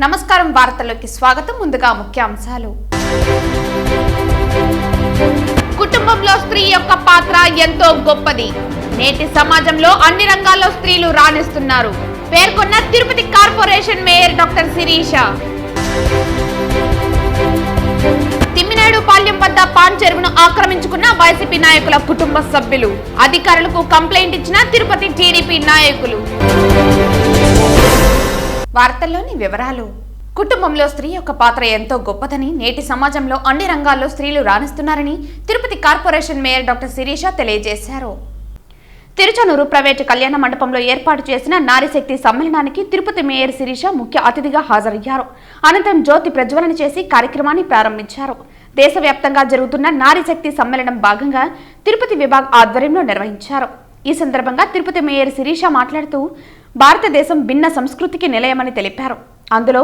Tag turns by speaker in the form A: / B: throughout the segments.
A: నమస్కారం వార్తల్లోకి స్వాగతం. ముందుగా ముఖ్యాంశాలు. కుటుంబంలో స్త్రీ యొక్క పాత్ర ఎంతో గొప్పది. నేటి సమాజంలో అన్ని రంగాల్లో స్త్రీలు రాణిస్తున్నారు పేర్కొన్న Tirupati corporation mayor doctor Sirisha. Timminaidu Palyam వద్ద పాన్ చెరువును ఆక్రమించుకున్న వైసీపీ నాయకుల కుటుంబ సభ్యులు. అధికారులకు కంప్లైంట్ ఇచ్చిన తిరుపతి టీడీపీ నాయకులు. వార్తల్లోని వివరాలు. కుటుంబంలో స్త్రీ యొక్క పాత్ర ఎంతో గొప్పదని, నేటి సమాజంలో అన్ని రంగాల్లో స్త్రీలు రాణిస్తున్నారని Tirupati corporation mayor doctor Sirisha తెలియజేశారు. తిరుచనూరు ప్రైవేటు కళ్యాణ మండపంలో ఏర్పాటు చేసిన నారీశక్తి సమ్మేళనానికి తిరుపతి మేయర్ శిరీష ముఖ్య అతిథిగా హాజరయ్యారు. అనంతరం జ్యోతి ప్రజ్వలన చేసి కార్యక్రమాన్ని ప్రారంభించారు. దేశవ్యాప్తంగా జరుగుతున్న నారీశక్తి సమ్మేళనం భాగంగా తిరుపతి విభాగ్ ఆధ్వర్యంలో నిర్వహించారు. ఈ సందర్భంగా తిరుపతి మేయర్ శిరీష మాట్లాడుతూ భారతదేశం భిన్న సంస్కృతికి నిలయమని తెలిపారు. అందులో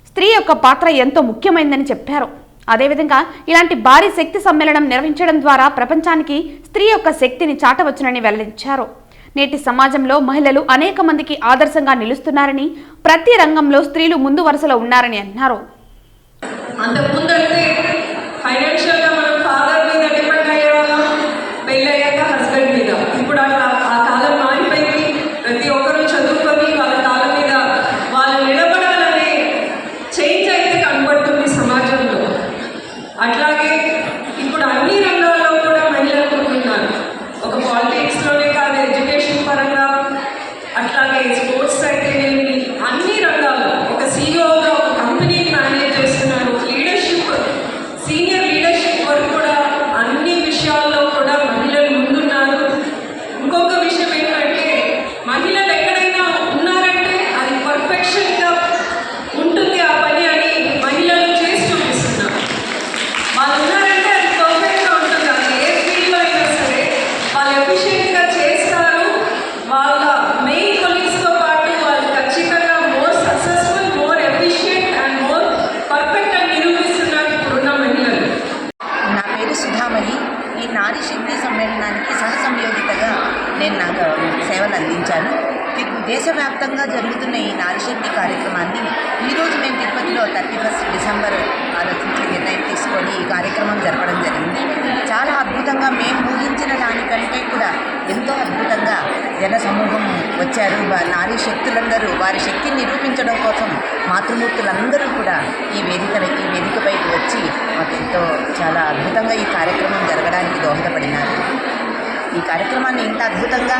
A: స్త్రీ యొక్క పాత్ర ఎంతో ముఖ్యమైందని చెప్పారు. అదేవిధంగా ఇలాంటి భారీ శక్తి సమ్మేళనం నిర్వహించడం ద్వారా ప్రపంచానికి స్త్రీ యొక్క శక్తిని చాటవచ్చునని వెల్లడించారు. నేటి సమాజంలో మహిళలు అనేక మందికి ఆదర్శంగా నిలుస్తున్నారని, ప్రతి రంగంలో స్త్రీలు ముందు వరుసలో ఉన్నారని అన్నారు.
B: అట్లాగే ఇప్పుడు అన్ని రంగాల్లో కూడా మహిళలు ఉంటున్నారు. ఒక పాలిటిక్స్లోనే కాదు, ఎడ్యుకేషన్ పరంగా, అట్లాగే స్పోర్ట్స్ అయితేనేమి, అన్ని రంగాల్లో ఒక సీఈఓగా ఒక కంపెనీని మేనేజ్ చేస్తున్నారు. లీడర్షిప్, సీనియర్ లీడర్షిప్ వరకు కూడా అన్ని విషయాల్లో కూడా మహిళలు ముందున్నారు. ఇంకొక విషయం ఏంటంటే, మహిళలు ఎక్కడైనా ఉన్నారంటే అది పర్ఫెక్షన్గా ఉంటుంది ఆ పని అని మహిళలు చేసి చూపిస్తున్నారు. వాళ్ళు ఉన్నారంటే అది పర్ఫెక్ట్గా ఉంటుంది. అది ఏ ఫీల్డ్లో అయినా సరే వాళ్ళు ఎఫిషియెంట్గా చేస్తారు. వాళ్ళ మెయిన్ కొలీగ్స్తో పాటు వాళ్ళు ఖచ్చితంగా more successful, more efficient and more perfect అని నిరూపిస్తున్నారు ఇప్పుడున్న మహిళలు.
C: నా పేరు సుధామణి. ఈ నారీ శక్తి సమ్మేళనానికి సహ సంయోజితగా నేను నాకు సేవలు అందించాను. దేశవ్యాప్తంగా జరుగుతున్న ఈ నారీశక్తి కార్యక్రమాన్ని ఈరోజు మేము తిరుపతిలో 31 డిసెంబర్ ఆలోచించి నిర్ణయం తీసుకొని ఈ కార్యక్రమం జరపడం జరిగింది. చాలా అద్భుతంగా, మేము ఊహించిన దానికంటే కూడా ఎంతో అద్భుతంగా జన సమూహం వచ్చారు. నారీ శక్తులందరూ వారి శక్తిని నిరూపించడం కోసం మాతృమూర్తులందరూ కూడా ఈ వేదికపైకి వచ్చి మాకు ఎంతో చాలా అద్భుతంగా ఈ కార్యక్రమం జరగడానికి దోహదపడినారు. ఈ కార్యక్రమాన్ని ఇంత అద్భుతంగా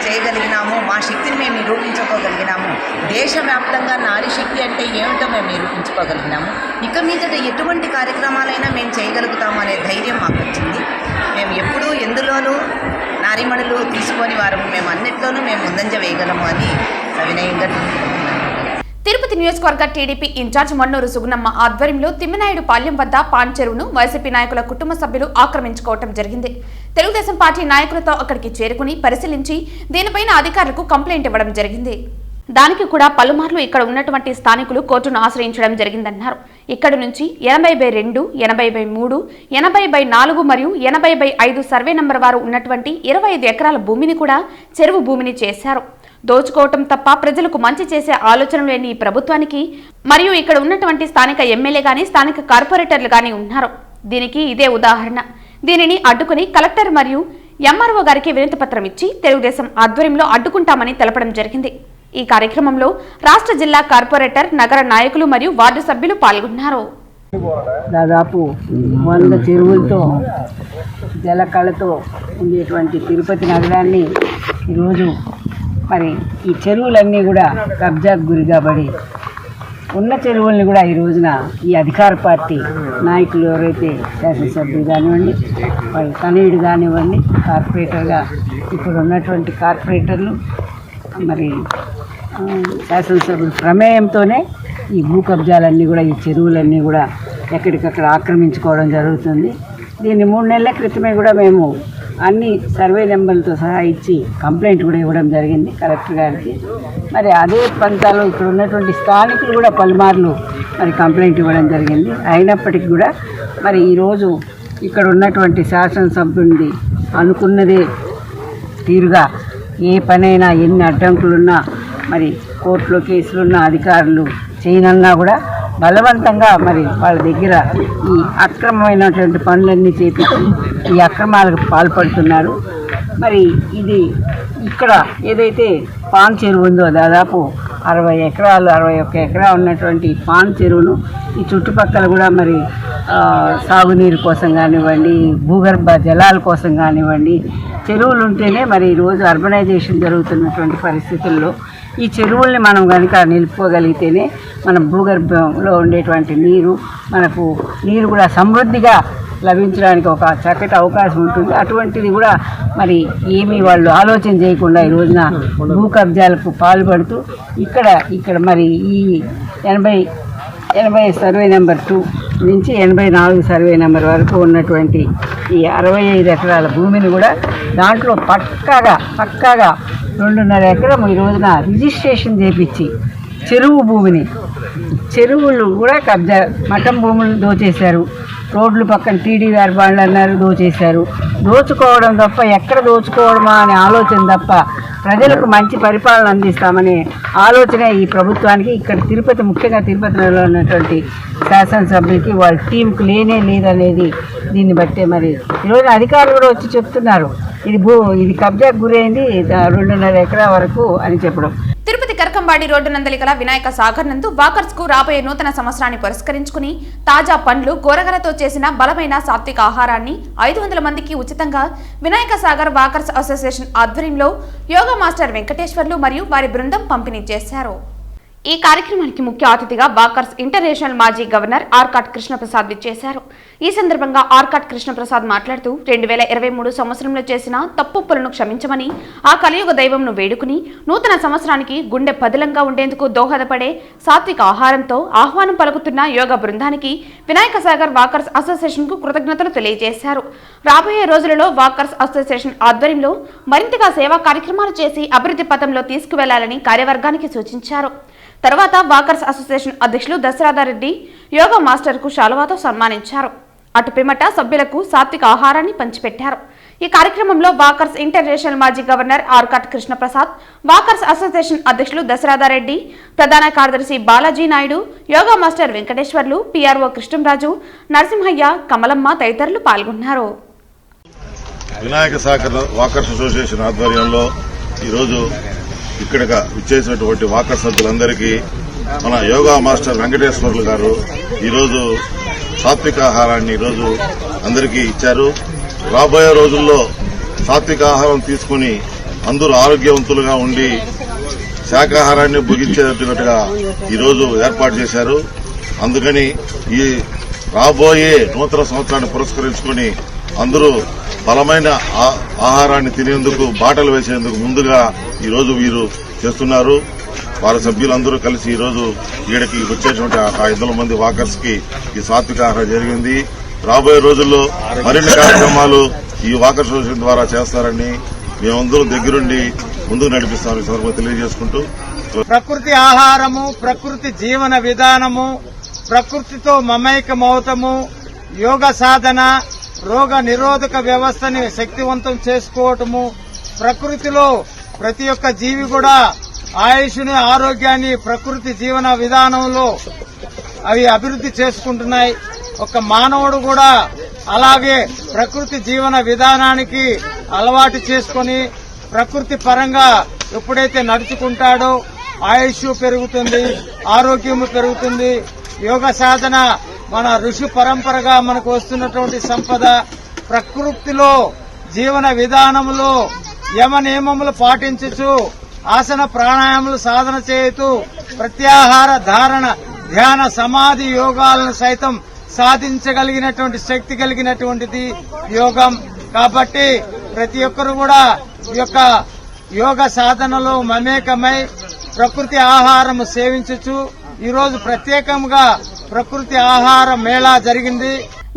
C: చేయగలిగినాము, మా శక్తిని మేము నిరూపించుకోగలిగినాము. దేశవ్యాప్తంగా నారీ శక్తి అంటే ఏమిటో మేము నిరూపించుకోగలిగినాము. ఇక మీదట ఎటువంటి కార్యక్రమాలైనా మేము చేయగలుగుతాము అనే ధైర్యం మాకు వచ్చింది. మేము ఎప్పుడూ ఎందులోనూ నారీమణులు తీసుకొని వారు మేము అన్నిట్లోనూ మేము ముందంజ వేయగలము అని సవినయంగా
A: తిరుపతి నియోజకవర్గ టీడీపీ ఇన్ఛార్జ్ మన్నూరు సుగుణమ్మ ఆధ్వర్యంలో తిమ్మినాయుడు పాల్యం వద్ద పాన్ చెరువును వైసీపీ నాయకుల కుటుంబ సభ్యులు ఆక్రమించుకోవడం జరిగింది. తెలుగుదేశం పార్టీ నాయకులతో అక్కడికి చేరుకుని పరిశీలించి దీనిపైన అధికారులకు కంప్లైంట్ ఇవ్వడం జరిగింది. దానికి కూడా పలుమార్లు ఇక్కడ ఉన్నటువంటి స్థానికులు కోర్టును ఆశ్రయించడం జరిగిందన్నారు. ఇక్కడి నుంచి 80/2, 80/3, 80/4 మరియు 80/5 సర్వే నంబర్ వారు ఉన్నటువంటి 25 ఎకరాల భూమిని కూడా చెరువు భూమిని చేశారు. దోచుకోవటం తప్ప ప్రజలకు మంచి చేసే ఆలోచన లేని ఈ ప్రభుత్వానికి మరియు ఇక్కడ ఉన్నటువంటి స్థానిక ఎమ్మెల్యే గాని, స్థానిక కార్పొరేటర్లు గాని ఉన్నారు. దీనికి ఇదే ఉదాహరణ. దీనిని అడ్డుకుని కలెక్టర్ మరియు ఎంఆర్ఓ గారికి వినతి పత్రం ఇచ్చి తెలుగుదేశం ఆధ్వర్యంలో అడ్డుకుంటామని తెలపడం జరిగింది. ఈ కార్యక్రమంలో రాష్ట్ర జిల్లా కార్పొరేటర్, నగర నాయకులు మరియు వార్డు సభ్యులు పాల్గొన్నారు.
D: దాదాపు 100 చెరువులతో జలకళతో ఉండేటువంటి తిరుపతి నగరాన్ని ఈరోజు మరి ఈ చెరువులన్నీ కూడా కబ్జాకు గురి కాబడి ఉన్న చెరువుల్ని కూడా ఈ రోజున ఈ అధికార పార్టీ నాయకులు ఎవరైతే శాసనసభ్యులు కానివ్వండి, మరి తనయుడు కానివ్వండి, కార్పొరేటర్గా ఇప్పుడు ఉన్నటువంటి కార్పొరేటర్లు, మరి శాసనసభ్యుల ప్రమేయంతోనే ఈ భూ కబ్జాలన్నీ కూడా, ఈ చెరువులన్నీ కూడా ఎక్కడికక్కడ ఆక్రమించుకోవడం జరుగుతుంది. దీన్ని 3 నెలల క్రితమే కూడా మేము అన్ని సర్వే నెంబర్లతో సహా ఇచ్చి కంప్లైంట్ కూడా ఇవ్వడం జరిగింది కలెక్టర్ గారికి. మరి అదే పంతాలో ఇక్కడ ఉన్నటువంటి స్థానికులు కూడా పలుమార్లు మరి కంప్లైంట్ ఇవ్వడం జరిగింది. అయినప్పటికీ కూడా మరి ఈరోజు ఇక్కడ ఉన్నటువంటి శాసనసభ్యుడిని అనుకున్నదే తీరుగా ఏ పనైనా, ఎన్ని అడ్డంకులున్నా, మరి కోర్టులో కేసులున్న అధికారులు చేయనన్నా కూడా బలవంతంగా మరి వాళ్ళ దగ్గర ఈ అక్రమమైనటువంటి పనులన్నీ చేపించి ఈ అక్రమాలకు పాల్పడుతున్నారు. మరి ఇది ఇక్కడ ఏదైతే పాన్ చెరువు ఉందో దాదాపు 61 ఎకరా ఉన్నటువంటి పాన్ చెరువును ఈ చుట్టుపక్కల కూడా మరి సాగునీరు కోసం కానివ్వండి, భూగర్భ జలాల కోసం కానివ్వండి, చెరువులు ఉంటేనే మరి ఈరోజు అర్బనైజేషన్ జరుగుతున్నటువంటి పరిస్థితుల్లో ఈ చెరువుల్ని మనం కనుక నిలుపుకోగలిగితేనే మన భూగర్భంలో ఉండేటువంటి మనకు నీరు కూడా సమృద్ధిగా లభించడానికి ఒక చక్కటి అవకాశం ఉంటుంది. అటువంటిది కూడా మరి ఏమీ వాళ్ళు ఆలోచన చేయకుండా ఈ రోజున భూ కబ్జాలకు పాల్పడుతూ ఇక్కడ మరి ఈ 80 సర్వే నెంబర్ 2 నుంచి 84 సర్వే నెంబర్ వరకు ఉన్నటువంటి ఈ 65 ఎకరాల భూమిని కూడా దాంట్లో పక్కాగా 2.5 ఎకరం ఈ రోజున రిజిస్ట్రేషన్ చేపించి చెరువులు కూడా కబ్జా, మఠం భూములు దోచేశారు. రోడ్లు పక్కన టీడీఆర్ బాండ్లు అన్నారు, దోచేశారు. దోచుకోవడం తప్ప ఎక్కడ దోచుకోవడమా అనే ఆలోచన తప్ప ప్రజలకు మంచి పరిపాలన అందిస్తామనే ఆలోచన ఈ ప్రభుత్వానికి, ఇక్కడ ముఖ్యంగా తిరుపతిలో ఉన్నటువంటి శాసనసభ్యులకి వాళ్ళ టీంకి లేదనేది దీన్ని బట్టే మరి ఈరోజు అధికారులు కూడా వచ్చి చెప్తున్నారు ఇది కబ్జాకు గురైంది 2.5 ఎకరా వరకు అని చెప్పడం.
A: తిరుపతి కరకంబాడి రోడ్డు నందలి గల వినాయక సాగర్ నందు వాకర్స్ కు రాబోయే నూతన సంవత్సరాన్ని పురస్కరించుకుని తాజా పండ్లు, కూరగాయలతో చేసిన బలమైన సాత్విక ఆహారాన్ని 500 మందికి ఉచితంగా వినాయక సాగర్ వాకర్స్ అసోసియేషన్ ఆధ్వర్యంలో యోగా మాస్టర్ వెంకటేశ్వర్లు మరియు వారి బృందం పంపిణీ చేశారు. ఈ కార్యక్రమానికి ముఖ్య అతిథిగా వాకర్స్ ఇంటర్నేషనల్ మాజీ గవర్నర్ ఆర్కాట్ కృష్ణప్రసాద్ విచ్చేశారు. ఈ సందర్భంగా ఆర్కాట్ కృష్ణప్రసాద్ మాట్లాడుతూ 2023 సంవత్సరంలో చేసిన తప్పులను క్షమించమని, ఆ కలియుగ దైవంను వేడుకుని నూతన సంవత్సరానికి గుండె పదిలంగా ఉండేందుకు దోహదపడే సాత్విక ఆహారంతో ఆహ్వానం పలుకుతున్న యోగా బృందానికి వినాయక సాగర్ వాకర్స్ అసోసియేషన్ కు కృతజ్ఞతలు తెలియజేశారు. రాబోయే రోజులలో వాకర్స్ అసోసియేషన్ ఆధ్వర్యంలో మరింతగా సేవా కార్యక్రమాలు చేసి అభివృద్ధి పథంలో తీసుకువెళ్లాలని కార్యవర్గానికి సూచించారు. తర్వాత వాకర్స్ అసోసియేషన్ అధ్యక్షులు దశరథరెడ్డి యోగా మాస్టర్ కు శాలువాతో సన్మానించారు. అటు పిమ్మట సభ్యులకు సాత్విక ఆహారాన్ని పంచిపెట్టారు. ఈ కార్యక్రమంలో వాకర్స్ ఇంటర్నేషనల్ మాజీ governor Arcot Krishnaprasad, walkers association అధ్యక్షులు దశరథరెడ్డి, ప్రధాన కార్యదర్శి బాలాజీ నాయుడు, యోగా మాస్టర్ వెంకటేశ్వర్లు, పిఆర్ఓ కృష్ణంరాజు, నరసింహయ్య, కమలమ్మ తదితరులు పాల్గొన్నారు.
E: వినాయక సాగర్ వాకర్స్ అసోసియేషన్ ఆధ్వర్యంలో ఈరోజు ఇక్కడగా విచ్చేసినటువంటి వాకర్ సభ్యులందరికీ మన యోగా మాస్టర్ వెంకటేశ్వర్లు గారు ఈరోజు సాత్విక ఆహారాన్ని ఈరోజు అందరికీ ఇచ్చారు. రాబోయే రోజుల్లో సాత్విక ఆహారం తీసుకుని అందరూ ఆరోగ్యవంతులుగా ఉండి శాకాహారాన్ని భుజించేటట్టుగా ఈరోజు ఏర్పాటు చేశారు. అందుకని ఈ రాబోయే నూతన సంవత్సరాన్ని పురస్కరించుకుని అందరూ బలమైన ఆహారాన్ని తినేందుకు బాటలు వేసేందుకు ముందుగా ఈరోజు వీరు చేస్తున్నారు. వారి సభ్యులందరూ కలిసి ఈరోజు ఈడకి వచ్చేటువంటి 500 మంది వాకర్స్ కి ఈ సాత్విక ఆహారం జరిగింది. రాబోయే రోజుల్లో మరిన్ని కార్యక్రమాలు ఈ వాకర్ అసోసియేషన్ ద్వారా చేస్తారని మేమందరం దగ్గరుండి ముందుకు నడిపిస్తామని సందర్భంగా తెలియజేసుకుంటూ,
F: ప్రకృతి ఆహారము, ప్రకృతి జీవన విధానము, ప్రకృతితో మమైకమవుతాము, యోగ సాధన, రోగ నిరోధక వ్యవస్థని శక్తివంతం చేసుకోవటము, ప్రకృతిలో ప్రతి ఒక్క జీవి కూడా ఆయుష్ని, ఆరోగ్యాన్ని ప్రకృతి జీవన విధానంలో అవి అభివృద్ధి చేసుకుంటున్నాయి. ఒక మానవుడు కూడా అలాగే ప్రకృతి జీవన విధానానికి అలవాటు చేసుకుని ప్రకృతి పరంగా ఎప్పుడైతే నడుచుకుంటాడో ఆయుష్ పెరుగుతుంది, ఆరోగ్యం పెరుగుతుంది. యోగ సాధన మన ఋషి పరంపరగా మనకు వస్తున్నటువంటి సంపద. ప్రకృతిలో జీవన విధానంలో యమ నియమములు పాటించుచు ఆసన ప్రాణాయాములు సాధన చేయుతూ ప్రత్యాహార ధారణ, ధ్యాన, సమాధి యోగాలను సైతం సాధించగలిగినటువంటి శక్తి కలిగినటువంటిది యోగం. కాబట్టి ప్రతి ఒక్కరు కూడా ఈ యొక్క యోగ సాధనలో మమేకమై ప్రకృతి ఆహారం సేవించుచు ఈరోజు ప్రత్యేకంగా ప్రకృతి ఆహార మేళా జరిగింది.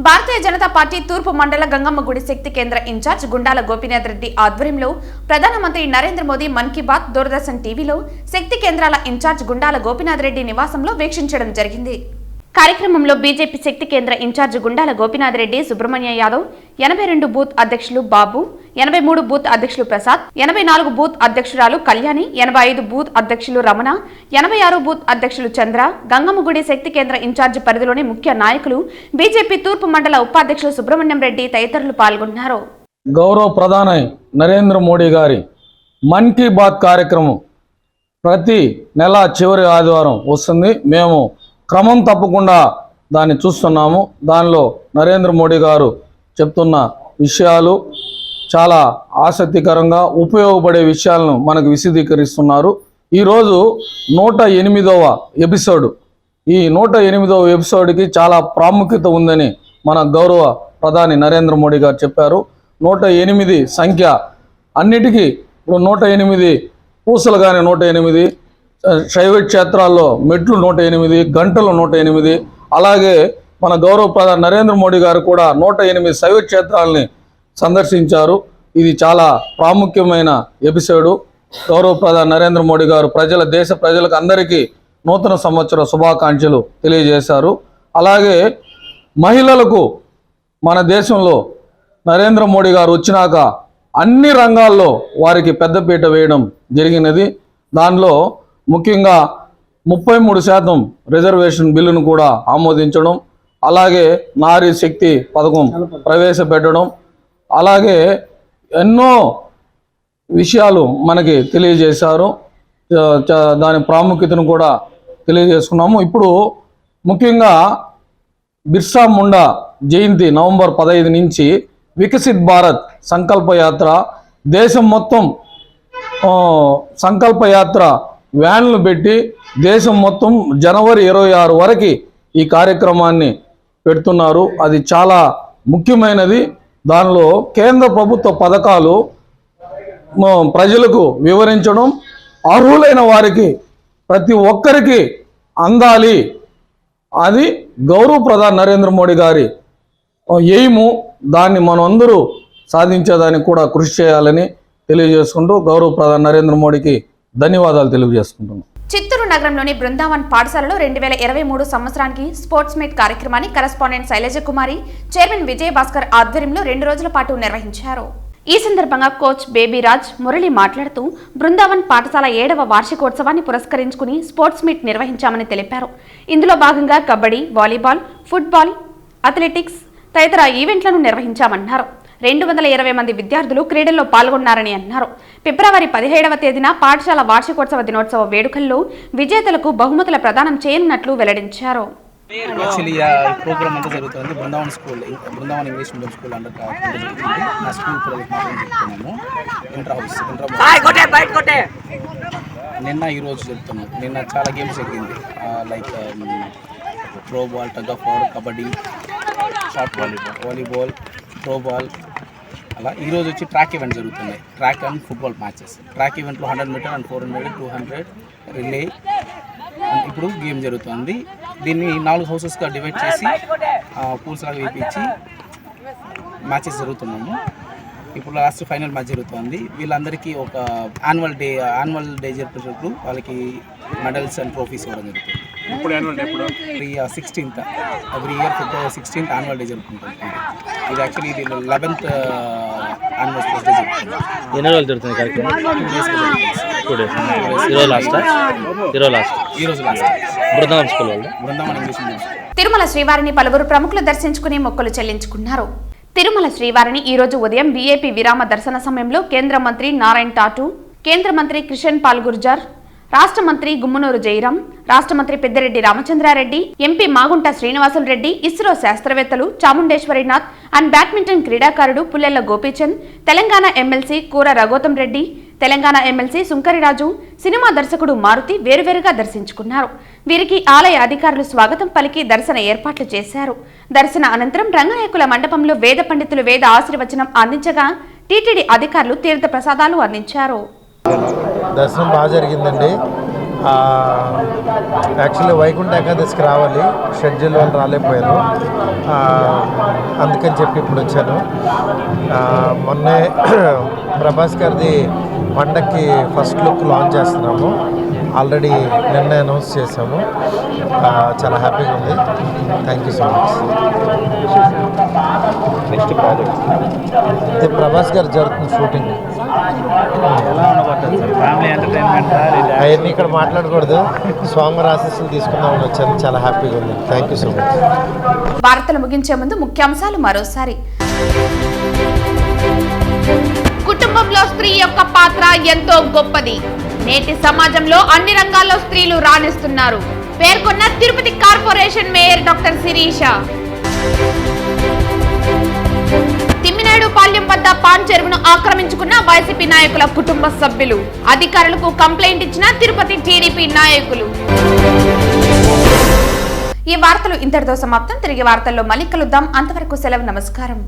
A: భారతీయ జనతా పార్టీ తూర్పు మండల గంగమ్మ గుడి శక్తి కేంద్ర ఇన్ఛార్జ్ గుండాల గోపీనాథ్ రెడ్డి ఆధ్వర్యంలో ప్రధానమంత్రి నరేంద్ర మోదీ మన్ కీ బాత్ దూరదర్శన్ టీవీలో శక్తి కేంద్రాల ఇన్ఛార్జ్ గుండాల గోపీనాథ్ రెడ్డి నివాసంలో వీక్షించడం జరిగింది. కార్యక్రమంలో బీజేపీ శక్తి కేంద్ర ఇన్ఛార్జ్ గుండాల గోపీనాథ్ రెడ్డి, సుబ్రహ్మణ్య యాదవ్, 82 బూత్ అధ్యక్షులు బాబు, 83 బూత్ అధ్యక్షులు ప్రసాద్, 84 బూత్ అధ్యక్షురాలు కళ్యాణి, 85 బూత్ అధ్యక్షులు రమణ, 86 బూత్ అధ్యక్షులు చంద్ర, గంగమ్మగుడి శక్తి కేంద్ర ఇన్ఛార్జి పరిధిలోని ముఖ్య నాయకులు, బీజేపీ తూర్పు మండల ఉపాధ్యక్షులు సుబ్రహ్మణ్యం రెడ్డి తదితరులు పాల్గొన్నారు.
G: గౌరవ ప్రధాని నరేంద్ర మోడీ గారి మన్ కీ బాత్ కార్యక్రమం ప్రతి నెల చివరి ఆదివారం వస్తుంది. మేము క్రమం తప్పకుండా దాన్ని చూస్తున్నాము. దానిలో నరేంద్ర మోడీ గారు చెప్తున్న విషయాలు చాలా ఆసక్తికరంగా ఉపయోగపడే విషయాలను మనకు విశదీకరిస్తున్నారు. ఈరోజు 108వ ఎపిసోడ్. ఈ 108వ ఎపిసోడ్కి చాలా ప్రాముఖ్యత ఉందని మన గౌరవ ప్రధాని నరేంద్ర మోడీ గారు చెప్పారు. 108 సంఖ్య అన్నిటికీ ఇప్పుడు 108 పూసలు కానీ 108, శైవ క్షేత్రాల్లో మెట్లు 108, గంటలు 108. అలాగే మన గౌరవ ప్రధాని నరేంద్ర మోడీ గారు కూడా 108 శైవ క్షేత్రాలని సందర్శించారు. ఇది చాలా ప్రాముఖ్యమైన ఎపిసోడు. గౌరవ ప్రధాని నరేంద్ర మోడీ గారు దేశ ప్రజలకు అందరికీ నూతన సంవత్సర శుభాకాంక్షలు తెలియజేశారు. అలాగే మహిళలకు మన దేశంలో నరేంద్ర మోడీ గారు వచ్చినాక అన్ని రంగాల్లో వారికి పెద్దపీట వేయడం జరిగినది. దానిలో ముఖ్యంగా 33% రిజర్వేషన్ బిల్లును కూడా ఆమోదించడం, అలాగే నారీ శక్తి పథకం ప్రవేశపెట్టడం, అలాగే ఎన్నో విషయాలు మనకి తెలియజేశారు. దాని ప్రాముఖ్యతను కూడా తెలియజేసుకున్నాము. ఇప్పుడు ముఖ్యంగా బిర్సా ముండా జయంతి నవంబర్ 15 నుంచి వికసిత్ భారత్ సంకల్పయాత్ర దేశం మొత్తం సంకల్పయాత్ర వ్యాన్లు పెట్టి దేశం మొత్తం జనవరి 26 వరకు ఈ కార్యక్రమాన్ని పెడుతున్నారు. అది చాలా ముఖ్యమైనది. దానిలో కేంద్ర ప్రభుత్వ పథకాలు ప్రజలకు వివరించడం, అర్హులైన వారికి ప్రతి ఒక్కరికి అందాలి. అది గౌరవ ప్రధాని నరేంద్ర మోడీ గారి ఎయిము. దాన్ని మనందరూ సాధించేదానికి కూడా కృషి చేయాలని తెలియజేసుకుంటూ గౌరవ ప్రధాని నరేంద్ర మోడీకి ధన్యవాదాలు తెలియజేసుకుంటున్నాం.
A: చిత్తూరు నగరంలోని బృందావన్ పాఠశాలలో 2023 సంవత్సరానికి స్పోర్ట్స్ మీట్ కార్యక్రమాన్ని కరెస్పాండెంట్ శైలజ కుమారి, చైర్మన్ విజయభాస్కర్ ఆధ్వర్యంలో 2 రోజుల పాటు నిర్వహించారు. ఈ సందర్భంగా కోచ్ బేబీరాజ్ మురళి మాట్లాడుతూ బృందావన్ పాఠశాల 7వ వార్షికోత్సవాన్ని పురస్కరించుకుని స్పోర్ట్స్ మీట్ నిర్వహించామని తెలిపారు. ఇందులో భాగంగా కబడ్డీ, వాలీబాల్, ఫుట్బాల్, అథ్లెటిక్స్ తదితర ఈవెంట్లను నిర్వహించామన్నారు. 220 మంది విద్యార్థులు క్రీడల్లో పాల్గొన్నారని అన్నారు. ఫిబ్రవరి 17వ తేదీన పాఠశాల వార్షికోత్సవ దినోత్సవ వేడుకల్లో విజేతలకు బహుమతుల ప్రదానం చేయనున్నట్లు వెల్లడించారు.
H: యాక్చువల్లీ ప్రోగ్రామ్ అంతా జరుగుతుంది Brindavan school, Brindavan English medium school under జరుగుతుంది. నా స్కూల్ పిల్లలకి మాత్రం చెప్తున్నాము. ఇంటర్ హౌస్ నిన్న ఈరోజు చెప్తున్నాము. నిన్న చాలా గేమ్స్ జరిగింది. Like throw ball, tug of war, kabaddi, short volleyball, throw ball. అలా ఈరోజు వచ్చి ట్రాక్ ఈవెంట్ జరుగుతున్నాయి. Track and football matches. Track ఈవెంట్లో 100 మీటర్ అండ్ 400, 200 రిలే ఇప్పుడు గేమ్ జరుగుతుంది. దీన్ని 4 హౌసెస్గా డివైడ్ చేసి పూల్స్ లాగా వేయించి మ్యాచెస్ జరుగుతున్నాము. ఇప్పుడు లాస్ట్ ఫైనల్ మ్యాచ్ జరుగుతుంది. వీళ్ళందరికీ ఒక యాన్యువల్ డే జరిపేటప్పుడు వాళ్ళకి మెడల్స్ అండ్ ట్రోఫీస్ ఇవ్వడం జరుగుతుంది. ఇప్పుడు 16th every year February 16th annual day జరుగుతుంది. ఇది యాక్చువల్లీ ఇది 11th యాన్యువల్ స్పోర్ట్స్ డే జరుగుతుంది.
I: ఎన్ని రోజులు జరుగుతుంది కార్యక్రమం? 2 days. ఈరోజు లాస్ట్ బృందావన్ స్కూల్ వాళ్ళు,
H: బృందావన్ ఇంగ్లీష్ మీడియం.
A: తిరుమల శ్రీవారిని పలువురు ప్రముఖులు దర్శించుకుని మొక్కులు చెల్లించుకున్నారు. తిరుమల శ్రీవారిని ఈ రోజు ఉదయం వీఐపీ విరామ దర్శన సమయంలో కేంద్ర మంత్రి నారాయణ టాటు, కేంద్ర మంత్రి క్రిషన్ పాల్ గుర్జార్, రాష్ట్ర మంత్రి గుమ్మనూరు జయరాం, రాష్ట్ర మంత్రి పెద్దిరెడ్డి రామచంద్రారెడ్డి, ఎంపీ మాగుంట శ్రీనివాసులు రెడ్డి, ఇస్రో శాస్త్రవేత్తలు, చాముండేశ్వరినాథ్ అండ్ బ్యాడ్మింటన్ క్రీడాకారుడు పుల్లెల్ల గోపీచంద్, తెలంగాణ ఎమ్మెల్సీ కూర రఘోతం రెడ్డి, తెలంగాణ ఎమ్మెల్సీ సుంకరిరాజు, సినిమా దర్శకుడు మారుతి వేరువేరుగా దర్శించుకున్నారు. వీరికి ఆలయ అధికారులు స్వాగతం పలికి దర్శన ఏర్పాట్లు చేశారు. దర్శన అనంతరం రంగనాయకుల మండపంలో వేద పండితులు వేద ఆశీర్వచనం అందించగా టీటీడీ అధికారులు తీర్థ ప్రసాదాలు అందించారు.
J: దర్శనం బాగా జరిగిందండి. యాక్చువల్లీ వైకుంఠ ఏకాదశికి రావాలి, షెడ్యూల్ వాళ్ళు రాలేకపోయాను, అందుకని చెప్పి ఇప్పుడు వచ్చాను. మొన్నే ప్రభాస్ గారిది పండక్కి ఫస్ట్ లుక్ లాంచ్ చేస్తున్నాము. ఆల్రెడీ నిన్న అనౌన్స్ చేసాము. చాలా హ్యాపీగా ఉంది. Thank you so much.
I: Next project
J: ఇది ప్రభాస్ గారు జరుగుతుంది షూటింగ్.
I: ఎలా ఉండబోతుంది సార్? ఫ్యామిలీ ఎంటర్టైన్మెంట్
J: అవన్నీ ఇక్కడ మాట్లాడకూడదు. స్వామి ఆశీస్సులు తీసుకుందామని వచ్చాను. చాలా హ్యాపీగా ఉంది. Thank you so much.
A: వార్తలు ముగించే ముందు ముఖ్యాంశాలు మరోసారి. కుటుంబంలో స్త్రీ యొక్క పాత్ర ఎంతో గొప్పది. నేటి సమాజంలో అన్ని రంగాల్లో స్త్రీలు రాణిస్తున్నారు పేర్కొన్న Tirupati corporation mayor doctor Sirisha. Timminaidu Palyam వద్ద పాన్ చెరువును ఆక్రమించుకున్న వైసీపీ నాయకుల కుటుంబ సభ్యులు. అధికారులకు కంప్లైంట్ ఇచ్చిన తిరుపతి టీడీపీ నాయకులు. ఈ వార్తలు ఇంతటితో సమాప్తం. తిరిగి వార్తల్లో మళ్ళీ కలుద్దాం. అంతవరకు సెలవు. నమస్కారం.